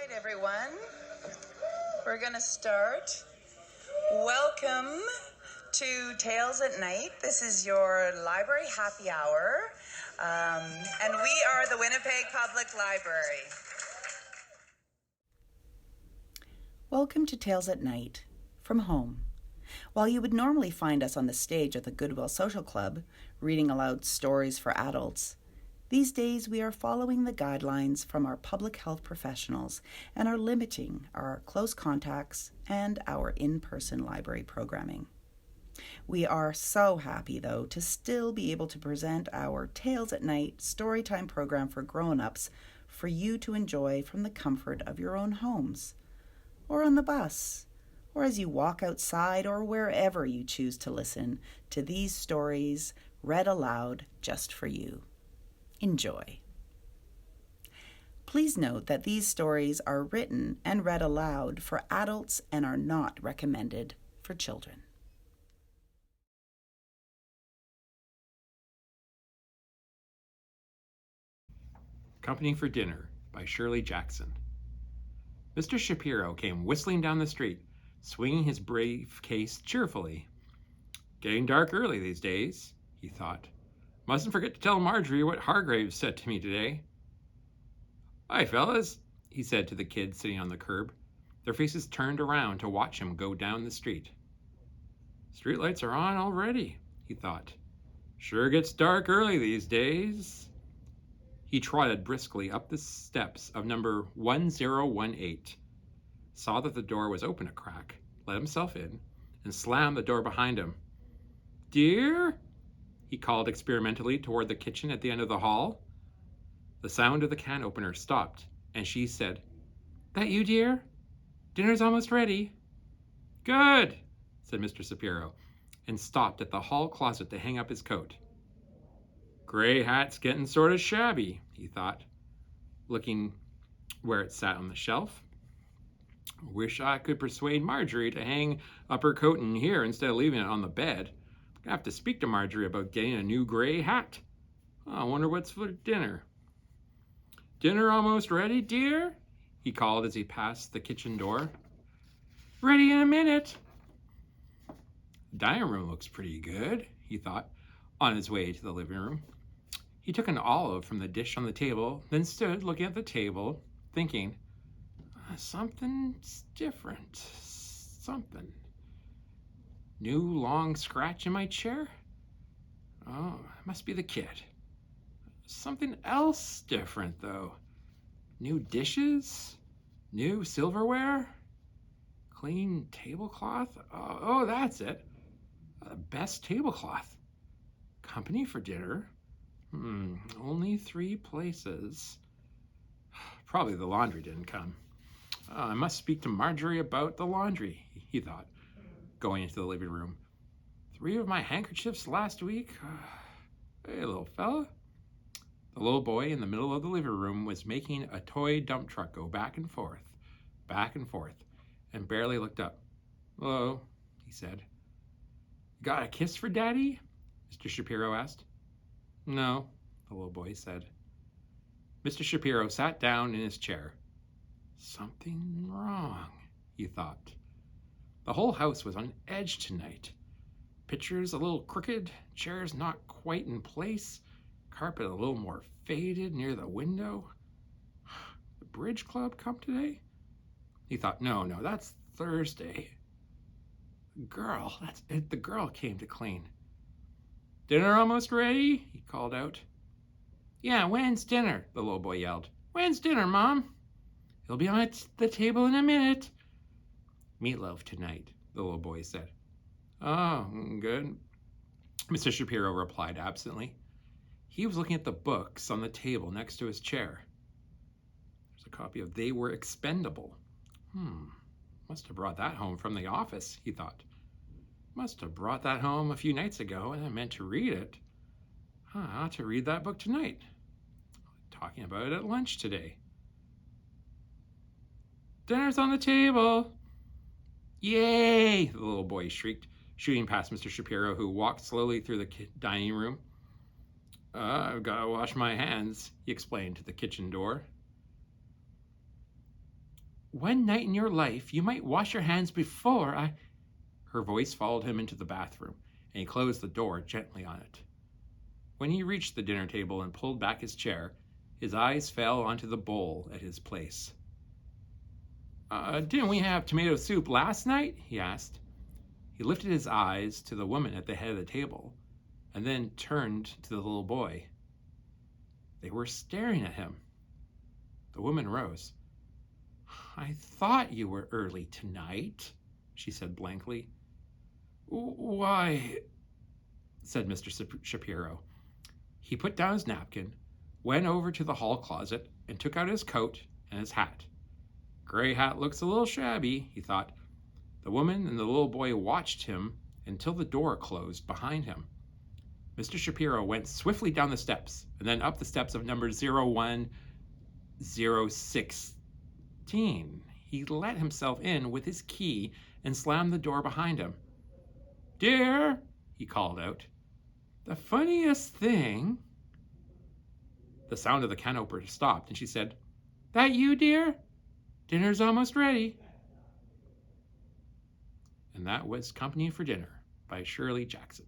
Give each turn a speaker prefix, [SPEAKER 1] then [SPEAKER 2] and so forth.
[SPEAKER 1] right, everyone. We're going to start. Welcome to Tales at Night. This is your library happy hour, and we are the Winnipeg Public Library.
[SPEAKER 2] Welcome to Tales at Night, from home. While you would normally find us on the stage at the Goodwill Social Club, reading aloud stories for adults, these days we are following the guidelines from our public health professionals and are limiting our close contacts and our in-person library programming. We are so happy, though, to still be able to present our Tales at Night storytime program for grown-ups for you to enjoy from the comfort of your own homes, or on the bus, or as you walk outside, or wherever you choose to listen to these stories read aloud just for you. Enjoy. Please note that these stories are written and read aloud for adults and are not recommended for children.
[SPEAKER 3] Company for Dinner by Shirley Jackson. Mr. Shapiro came whistling down the street, swinging his briefcase cheerfully. Getting dark early these days, he thought. Mustn't forget to tell Marjorie what Hargraves said to me today. Hi, fellas, he said to the kids sitting on the curb. Their faces turned around to watch him go down the street. Streetlights are on already, he thought. Sure gets dark early these days. He trotted briskly up the steps of number 1018, saw that the door was open a crack, let himself in, and slammed the door behind him. Dear? He called experimentally toward the kitchen at the end of the hall. The sound of the can opener stopped, and she said, That you, dear? Dinner's almost ready. Good, said Mr. Shapiro, and stopped at the hall closet to hang up his coat. Gray hat's getting sort of shabby, he thought, looking where it sat on the shelf. Wish I could persuade Marjorie to hang up her coat in here instead of leaving it on the bed. I have to speak to Marjorie about getting a new gray hat. I wonder what's for dinner. Dinner almost ready, dear? He called as he passed the kitchen door. Ready in a minute. The dining room looks pretty good, he thought, on his way to the living room. He took an olive from the dish on the table, then stood looking at the table, thinking, something's different. Something. New long scratch in my chair? Oh, it must be the kid. Something else different, though. New dishes? New silverware? Clean tablecloth? Oh, that's it. Best tablecloth. Company for dinner? Only 3 places. Probably the laundry didn't come. I must speak to Marjorie about the laundry, he thought, going into the living room. 3 of my handkerchiefs last week? Hey, little fella. The little boy in the middle of the living room was making a toy dump truck go back and forth, and barely looked up. Hello, he said. Got a kiss for Daddy? Mr. Shapiro asked. No, the little boy said. Mr. Shapiro sat down in his chair. Something wrong, he thought. The whole house was on edge tonight. Pictures a little crooked, chairs not quite in place, carpet a little more faded near the window. The bridge club come today? He thought, no, that's Thursday. The girl came to clean. Dinner almost ready? He called out. Yeah, when's dinner? The little boy yelled. When's dinner, Mom? It'll be on the table in a minute. Meatloaf tonight, the little boy said. Oh, good. Mr. Shapiro replied absently. He was looking at the books on the table next to his chair. There's a copy of They Were Expendable. Must have brought that home from the office, he thought. Must have brought that home a few nights ago and I meant to read it. I ought to read that book tonight. Talking about it at lunch today. Dinner's on the table. Yay! The little boy shrieked, shooting past Mr. Shapiro, who walked slowly through the dining room. I've got to wash my hands, he explained to the kitchen door. one night in your life you might wash your hands before I... Her voice followed him into the bathroom, and he closed the door gently on it. When he reached the dinner table and pulled back his chair, his eyes fell onto the bowl at his place. Didn't we have tomato soup last night? He asked. He lifted his eyes to the woman at the head of the table, and then turned to the little boy. They were staring at him. The woman rose. I thought you were early tonight, she said blankly. Why, said Mr. Shapiro. He put down his napkin, went over to the hall closet, and took out his coat and his hat. Gray hat looks a little shabby, he thought. The woman and the little boy watched him until the door closed behind him. Mr. Shapiro went swiftly down the steps and then up the steps of number 01016. He let himself in with his key and slammed the door behind him. Dear, he called out, the funniest thing... The sound of the can opener stopped, and she said, That you, dear? Dinner's almost ready. And that was Company for Dinner by Shirley Jackson.